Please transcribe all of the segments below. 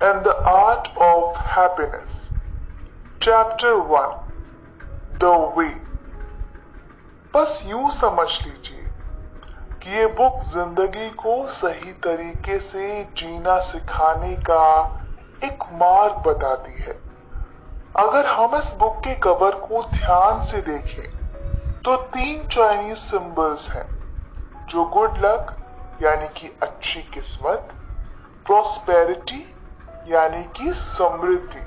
and the Art of Happiness. Chapter 1 The Way. बस यूं समझ लीजिए कि ये बुक जिंदगी को सही तरीके से जीना सिखाने का एक मार्ग बताती है। अगर हम इस बुक के कवर को ध्यान से देखें तो 3 चाइनीज सिंबल्स हैं जो गुड लक यानी कि अच्छी किस्मत, प्रॉस्पेरिटी यानी कि समृद्धि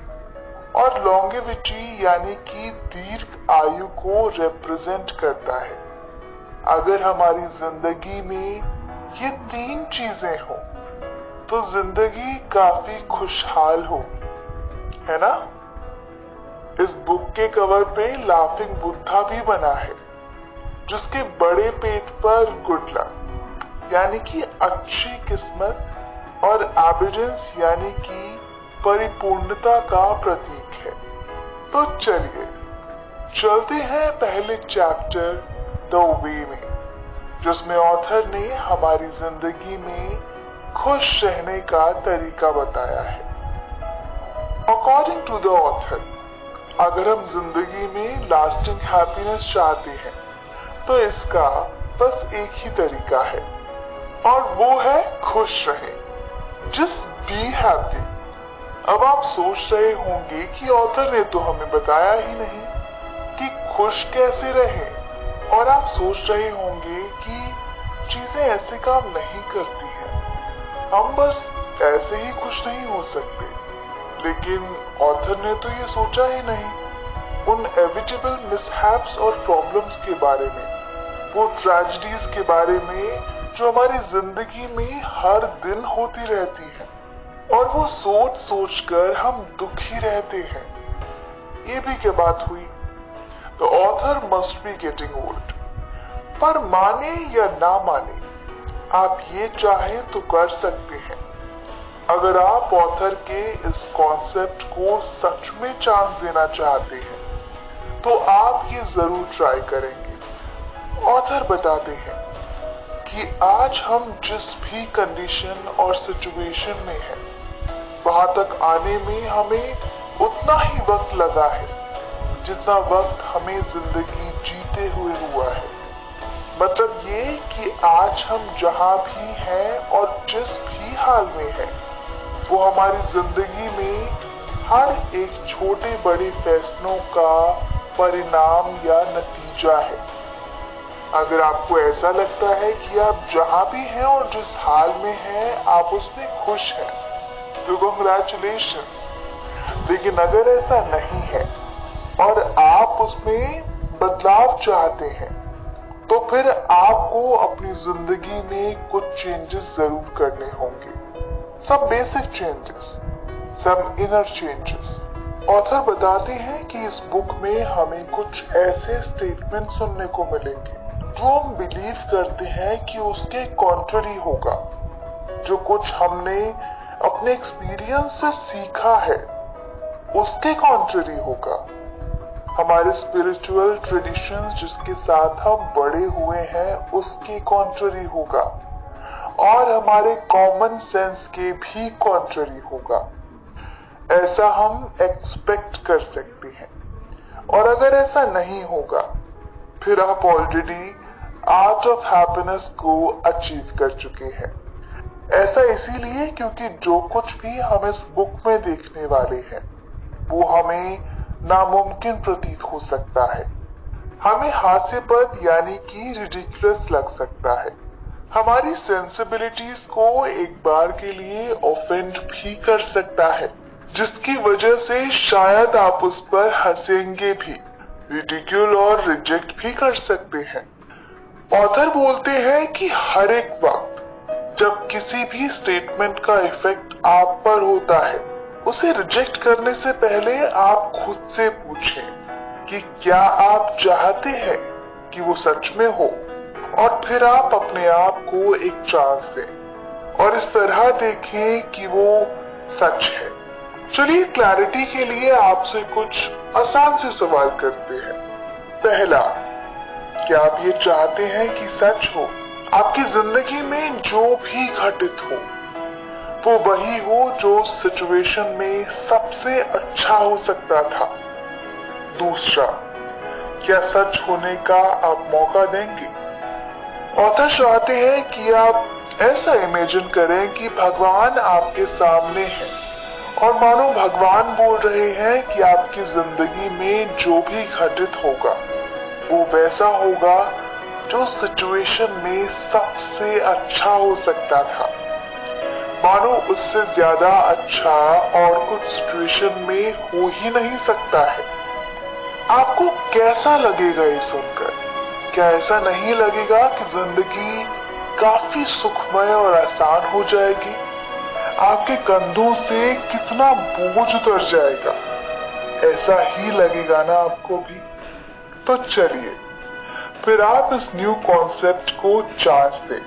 और लॉन्गेविटी यानी कि दीर्घ आयु को रिप्रेजेंट करता है। अगर हमारी जिंदगी में ये 3 चीजें हो तो जिंदगी काफी खुशहाल होगी, है ना? इस बुक के कवर पे लाफिंग बुद्धा भी बना है जिसके बड़े पेट पर गुड लक यानी कि अच्छी किस्मत और एबिडेंस यानी कि परिपूर्णता का प्रतीक है। तो चलिए चलते हैं पहले चैप्टर द वे में, जिसमें ऑथर ने हमारी जिंदगी में खुश रहने का तरीका बताया है। अकॉर्डिंग टू द ऑथर, अगर हम जिंदगी में लास्टिंग हैप्पीनेस चाहते हैं तो इसका बस एक ही तरीका है और वो है खुश रहें। Just be happy. अब आप सोच रहे होंगे कि ऑथर ने तो हमें बताया ही नहीं कि खुश कैसे रहें, और आप सोच रहे होंगे कि चीजें ऐसे काम नहीं करती हैं, हम बस ऐसे ही खुश नहीं हो सकते। लेकिन ऑथर ने तो ये सोचा ही नहीं उन एविटेबल मिसहैप्स और प्रॉब्लम्स के बारे में, वो ट्रेजेडीज के बारे में जो हमारी जिंदगी में हर दिन होती रहती है और वो सोच सोच कर हम दुखी रहते हैं। ये भी क्या बात हुई? The author must be getting old. पर माने या ना माने, आप ये चाहे तो कर सकते हैं। अगर आप ऑथर के इस कॉन्सेप्ट को सच में चांस देना चाहते हैं तो आप ये जरूर ट्राई करेंगे। ऑथर बताते हैं कि आज हम जिस भी कंडीशन और सिचुएशन में हैं, वहां तक आने में हमें उतना ही वक्त लगा है जितना वक्त हमें जिंदगी जीते हुए हुआ है। मतलब ये कि आज हम जहां भी हैं और जिस भी हाल में हैं, वो हमारी जिंदगी में हर एक छोटे बड़े फैसलों का परिणाम या नतीजा है। अगर आपको ऐसा लगता है कि आप जहां भी हैं और जिस हाल में हैं आप उसमें खुश हैं तो कांग्रेचुलेशंस। लेकिन अगर ऐसा नहीं है और आप उसमें बदलाव चाहते हैं तो फिर आपको अपनी जिंदगी में कुछ चेंजेस जरूर करने होंगे। सब बेसिक चेंजेस, सब इनर चेंजेस। ऑथर बताते हैं कि इस बुक में हमें कुछ ऐसे स्टेटमेंट सुनने को मिलेंगे जो हम बिलीव करते हैं कि उसके कॉन्ट्ररी होगा। जो कुछ हमने अपने एक्सपीरियंस से सीखा है उसके कॉन्ट्ररी होगा। हमारे स्पिरिचुअल ट्रेडिशंस जिसके साथ हम बड़े हुए हैं उसके कॉन्ट्ररी होगा और हमारे कॉमन सेंस के भी कॉन्ट्ररी होगा। ऐसा हम एक्सपेक्ट कर सकते हैं। और अगर ऐसा नहीं होगा फिर आप ऑलरेडी आर्ट ऑफ हैप्पीनेस को अचीव कर चुके हैं। ऐसा इसीलिए क्योंकि जो कुछ भी हम इस बुक में देखने वाले हैं वो हमें नामुमकिन प्रतीत हो सकता है, हमें हास्यास्पद यानी कि रिडिकुलस लग सकता है, हमारी सेंसिबिलिटीज को एक बार के लिए ऑफेंड भी कर सकता है, जिसकी वजह से शायद आप उस पर हंसेंगे भी, रिडिक्यूल और रिजेक्ट भी कर सकते हैं। ऑथर बोलते हैं कि हर एक वक्त जब किसी भी स्टेटमेंट का इफेक्ट आप पर होता है, उसे रिजेक्ट करने से पहले आप खुद से पूछें कि क्या आप चाहते हैं कि वो सच में हो, और फिर आप अपने आप को एक चांस दें और इस तरह देखें कि वो सच है। चलिए क्लैरिटी के लिए आपसे कुछ आसान से सवाल करते हैं। पहला, क्या आप ये चाहते हैं कि सच हो आपकी जिंदगी में जो भी घटित हो वो वही हो जो सिचुएशन में सबसे अच्छा हो सकता था। दूसरा, क्या सच होने का आप मौका देंगे? ऑथर चाहते हैं कि आप ऐसा इमेजिन करें कि भगवान आपके सामने है और मानो भगवान बोल रहे हैं कि आपकी जिंदगी में जो भी घटित होगा वो वैसा होगा जो सिचुएशन में सबसे अच्छा हो सकता था। मानो उससे ज्यादा अच्छा और कुछ सिचुएशन में हो ही नहीं सकता है। आपको कैसा लगेगा ये सुनकर? क्या ऐसा नहीं लगेगा कि जिंदगी काफी सुखमय और आसान हो जाएगी? आपके कंधों से कितना बोझ उतर जाएगा? ऐसा ही लगेगा ना आपको भी? तो चलिए फिर आप इस न्यू कॉन्सेप्ट को चांस दें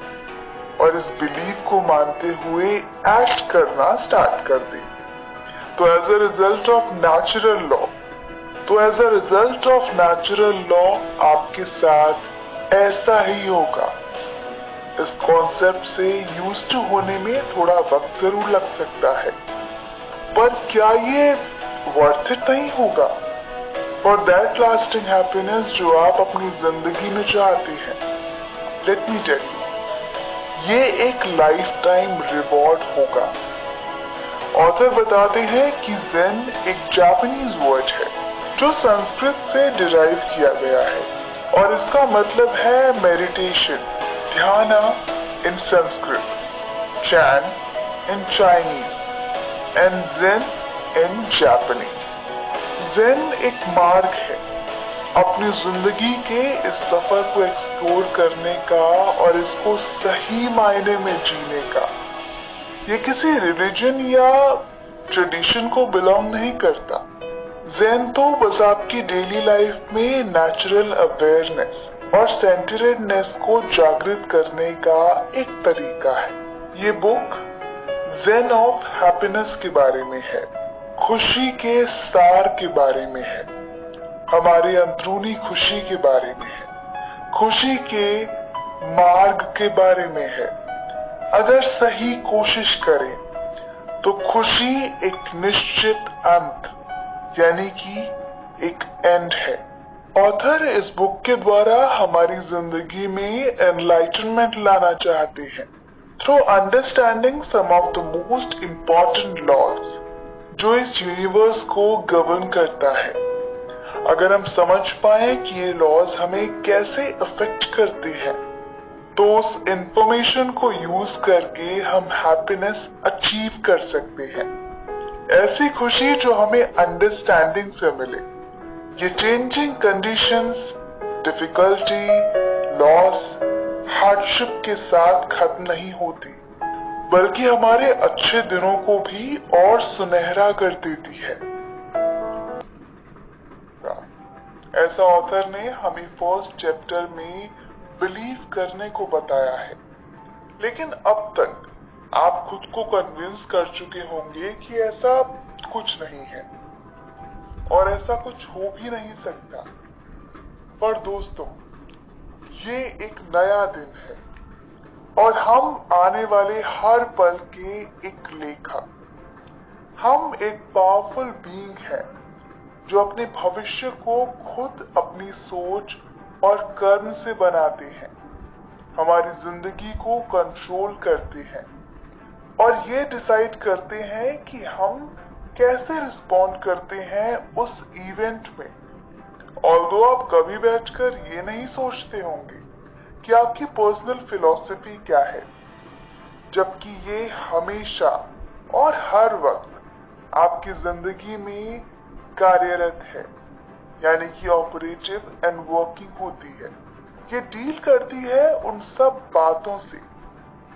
और इस बिलीफ को मानते हुए एक्ट करना स्टार्ट कर दें। तो as a result of natural law आपके साथ ऐसा ही होगा। इस कॉन्सेप्ट से यूज्ड टू होने में थोड़ा वक्त जरूर लग सकता है, पर क्या ये वर्थ इट नहीं होगा फॉर दैट लास्टिंग हैप्पीनेस जो आप अपनी जिंदगी में चाहते हैं? लेट मी टेल यू, ये एक लाइफ टाइम रिवॉर्ड होगा। ऑथर बताते हैं कि ज़ेन एक जापानीज वर्ड है जो संस्कृत से डिराइव किया गया है और इसका मतलब है meditation, dhyan in Sanskrit, Chan in Chinese and Zen in Japanese. Zen एक मार्ग है अपनी जिंदगी के इस सफर को एक्सप्लोर करने का और इसको सही मायने में जीने का। ये किसी रिलीजन या ट्रेडिशन को बिलोंग नहीं करता। ज़ेन तो बस आपकी डेली लाइफ में नेचुरल अवेयरनेस और सेंटरेडनेस को जागृत करने का एक तरीका है। ये बुक ज़ेन ऑफ हैप्पीनेस के बारे में है, खुशी के सार के बारे में है, हमारे अंदरूनी खुशी के बारे में है, खुशी के मार्ग के बारे में है। अगर सही कोशिश करें तो खुशी एक निश्चित अंत यानी कि एक एंड है। ऑथर इस बुक के द्वारा हमारी जिंदगी में एनलाइटनमेंट लाना चाहते हैं through understanding some of the most important laws जो इस यूनिवर्स को गवर्न करता है। अगर हम समझ पाए कि ये लॉज हमें कैसे अफेक्ट करते हैं तो उस इंफॉर्मेशन को यूज करके हम हैप्पीनेस अचीव कर सकते हैं, ऐसी खुशी जो हमें अंडरस्टैंडिंग से मिले। ये changing conditions, difficulty, loss, hardship के साथ खत्म नहीं होती बल्कि हमारे अच्छे दिनों को भी और सुनहरा कर देती है। ऐसा ऑथर ने हमें फर्स्ट चैप्टर में बिलीव करने को बताया है, लेकिन अब तक आप खुद को कन्विंस कर चुके होंगे कि ऐसा कुछ नहीं है और ऐसा कुछ हो भी नहीं सकता। पर दोस्तों, ये एक नया दिन है और हम आने वाले हर पल के एक लेखक। हम एक पावरफुल बीइंग है जो अपने भविष्य को खुद अपनी सोच और कर्म से बनाते हैं, हमारी जिंदगी को कंट्रोल करते हैं और ये डिसाइड करते हैं कि हम कैसे रिस्पॉन्ड करते हैं उस इवेंट में। ऑल्दो आप कभी बैठकर ये नहीं सोचते होंगे कि आपकी पर्सनल फिलॉसफी क्या है, जबकि ये हमेशा और हर वक्त आपकी जिंदगी में कार्यरत है, यानी कि ऑपरेटिव एंड वर्किंग होती है। ये डील करती है उन सब बातों से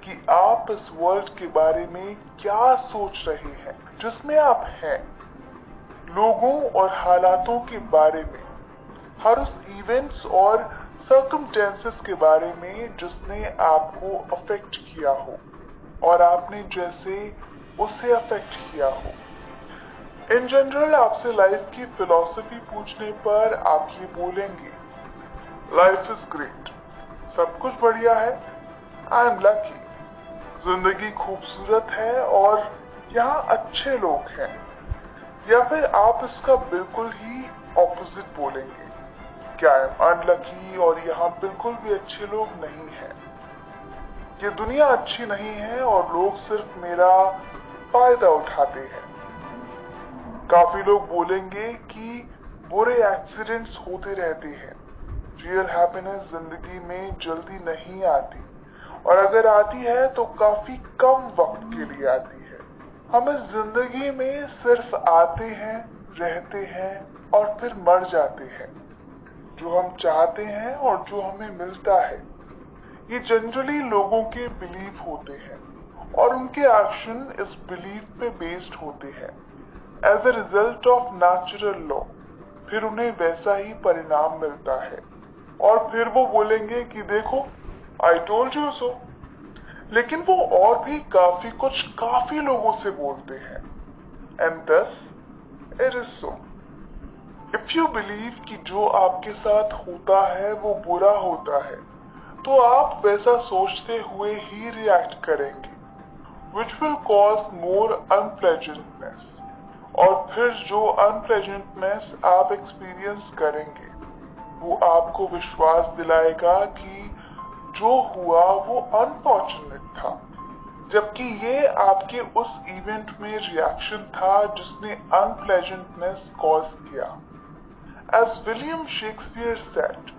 कि आप इस वर्ल्ड के बारे में क्या सोच रहे हैं जिसमें आप हैं, लोगों और हालातों के बारे में, हर उस इवेंट्स और सर्कमस्टेंसेस के बारे में जिसने आपको अफेक्ट किया हो और आपने जैसे उसे अफेक्ट किया हो। इन जनरल आपसे लाइफ की फिलॉसफी पूछने पर आप ये बोलेंगे, लाइफ इज ग्रेट, सब कुछ बढ़िया है, आई एम लकी, जिंदगी खूबसूरत है और यहाँ अच्छे लोग हैं, या फिर आप इसका बिल्कुल ही ऑपोजिट बोलेंगे कि आई एम अनलकी और यहाँ बिल्कुल भी अच्छे लोग नहीं हैं। ये दुनिया अच्छी नहीं है और लोग सिर्फ मेरा फायदा उठाते हैं। काफी लोग बोलेंगे कि बुरे एक्सीडेंट्स होते रहते हैं, रियल हैप्पीनेस जिंदगी में जल्दी नहीं आती, और अगर आती है तो काफी कम वक्त के लिए आती है। हम इस जिंदगी में सिर्फ आते हैं, रहते हैं और फिर मर जाते हैं। जो हम चाहते हैं और जो हमें मिलता है, ये जनरली लोगों के बिलीफ होते हैं और उनके एक्शन इस बिलीफ पे बेस्ड होते हैं। As a result of natural law फिर उन्हें वैसा ही परिणाम मिलता है और फिर वो बोलेंगे कि देखो आई टोल्ड यू सो। लेकिन वो और भी काफी लोगों से बोलते हैं, and thus it is so. If you believe कि जो आपके साथ होता है वो बुरा होता है, तो आप वैसा सोचते हुए ही रिएक्ट करेंगे, which will cause more unpleasantness। और फिर जो अनप्लेजेंटनेस आप एक्सपीरियंस करेंगे वो आपको विश्वास दिलाएगा कि जो हुआ वो अनफॉर्चुनेट था, जबकि ये आपके उस इवेंट में रिएक्शन था जिसने अनप्लेजेंटनेस कॉज किया। एज विलियम शेक्सपियर सेड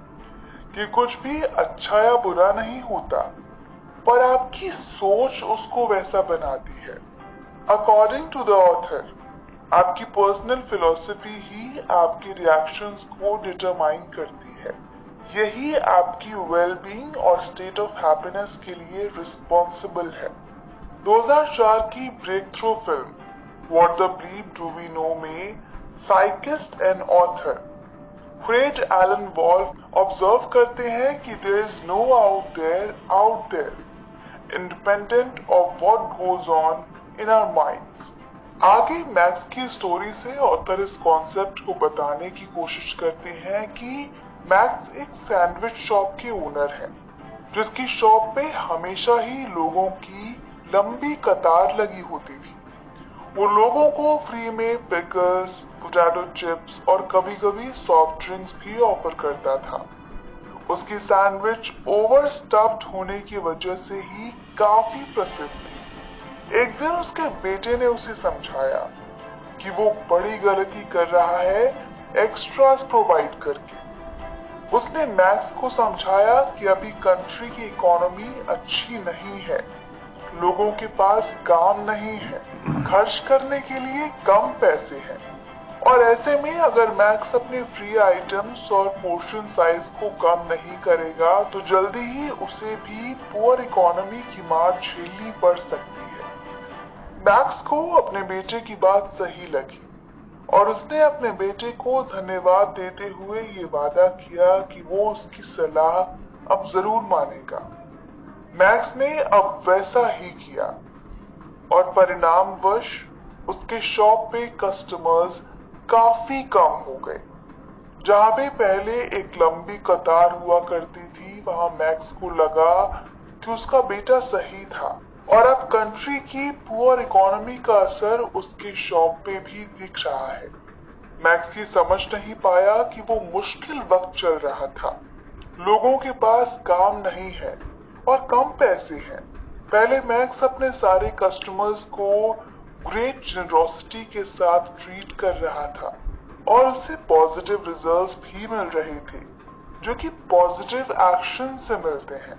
कि कुछ भी अच्छा या बुरा नहीं होता, पर आपकी सोच उसको वैसा बनाती है। अकॉर्डिंग टू द ऑथर, आपकी पर्सनल फिलॉसफी ही आपके रिएक्शंस को डिटरमाइन करती है। यही आपकी वेलबींग और स्टेट ऑफ हैप्पीनेस के लिए रिस्पॉन्सिबल है। 2004 की breakthrough film What the Bleep Do We Know में physicist and author Fred Alan Wolf observe करते हैं कि there is no out there independent of what goes on in our minds. आगे Max की story से author इस concept को बताने की कोशिश करते हैं कि मैक्स एक सैंडविच शॉप के ओनर है, जिसकी शॉप पे हमेशा ही लोगों की लंबी कतार लगी होती थी। वो लोगों को फ्री में पिकल्स, पोटैटो चिप्स और कभी कभी सॉफ्ट ड्रिंक्स भी ऑफर करता था। उसकी सैंडविच ओवर स्टफ्ड होने की वजह से ही काफी प्रसिद्ध थी। एक दिन उसके बेटे ने उसे समझाया कि वो बड़ी गलती कर रहा है एक्स्ट्रास प्रोवाइड करके। उसने मैक्स को समझाया कि अभी कंट्री की इकोनॉमी अच्छी नहीं है, लोगों के पास काम नहीं है, खर्च करने के लिए कम पैसे हैं, और ऐसे में अगर मैक्स अपने फ्री आइटम्स और पोर्शन साइज को कम नहीं करेगा तो जल्दी ही उसे भी पुअर इकोनॉमी की मार झेलनी पड़ सकती है। मैक्स को अपने बेटे की बात सही लगी और उसने अपने बेटे को धन्यवाद देते हुए ये वादा किया कि वो उसकी सलाह अब जरूर मानेगा। मैक्स ने अब वैसा ही किया और परिणामवश उसके शॉप पे कस्टमर्स काफी कम हो गए। जहां पे पहले एक लंबी कतार हुआ करती थी, वहां मैक्स को लगा कि उसका बेटा सही था और अब कंट्री की पुअर इकोनॉमी का असर उसके शॉप पे भी दिख रहा है। मैक्स ये समझ नहीं पाया कि वो मुश्किल वक्त चल रहा था, लोगों के पास काम नहीं है और कम पैसे हैं। पहले मैक्स अपने सारे कस्टमर्स को ग्रेट जेनरोसिटी के साथ ट्रीट कर रहा था और उससे पॉजिटिव रिजल्ट्स भी मिल रहे थे, जो कि पॉजिटिव एक्शन से मिलते हैं।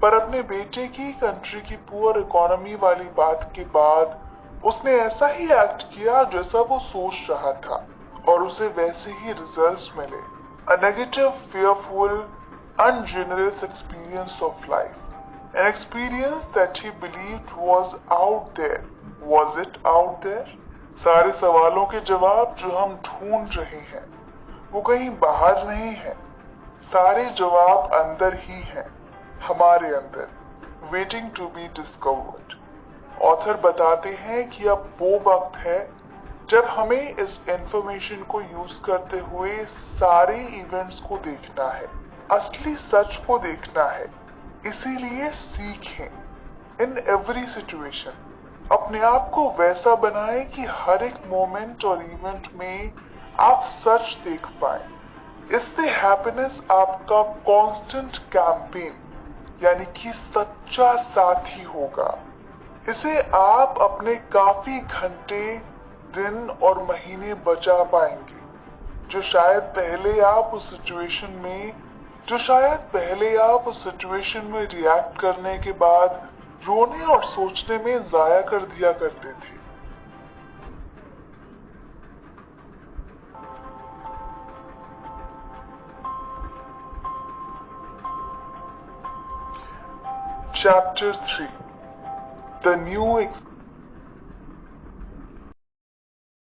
पर अपने बेटे की कंट्री की पुअर इकोनॉमी वाली बात के बाद उसने ऐसा ही एक्ट किया जैसा वो सोच रहा था और उसे वैसे ही रिजल्ट्स मिले। A negative, fearful, ungenerous experience of life. An experience that he believed was out there. Was it out there? सारे सवालों के जवाब जो हम ढूंढ रहे हैं वो कहीं बाहर नहीं है, सारे जवाब अंदर ही हैं, हमारे अंदर, waiting to be discovered। Author बताते हैं कि अब वो वक्त है जब हमें इस इंफॉर्मेशन को यूज करते हुए सारे इवेंट्स को देखना है, असली सच को देखना है। इसीलिए सीखें, इन एवरी सिचुएशन अपने आप को वैसा बनाएं कि हर एक मोमेंट और इवेंट में आप सच देख पाए। इससे हैप्पीनेस आपका कांस्टेंट कैंपेन यानी कि सच्चा साथी होगा। इसे आप अपने काफी घंटे, दिन और महीने बचा पाएंगे जो शायद पहले आप उस सिचुएशन में रिएक्ट करने के बाद रोने और सोचने में जाया कर दिया करते थे। Chapter 3 The New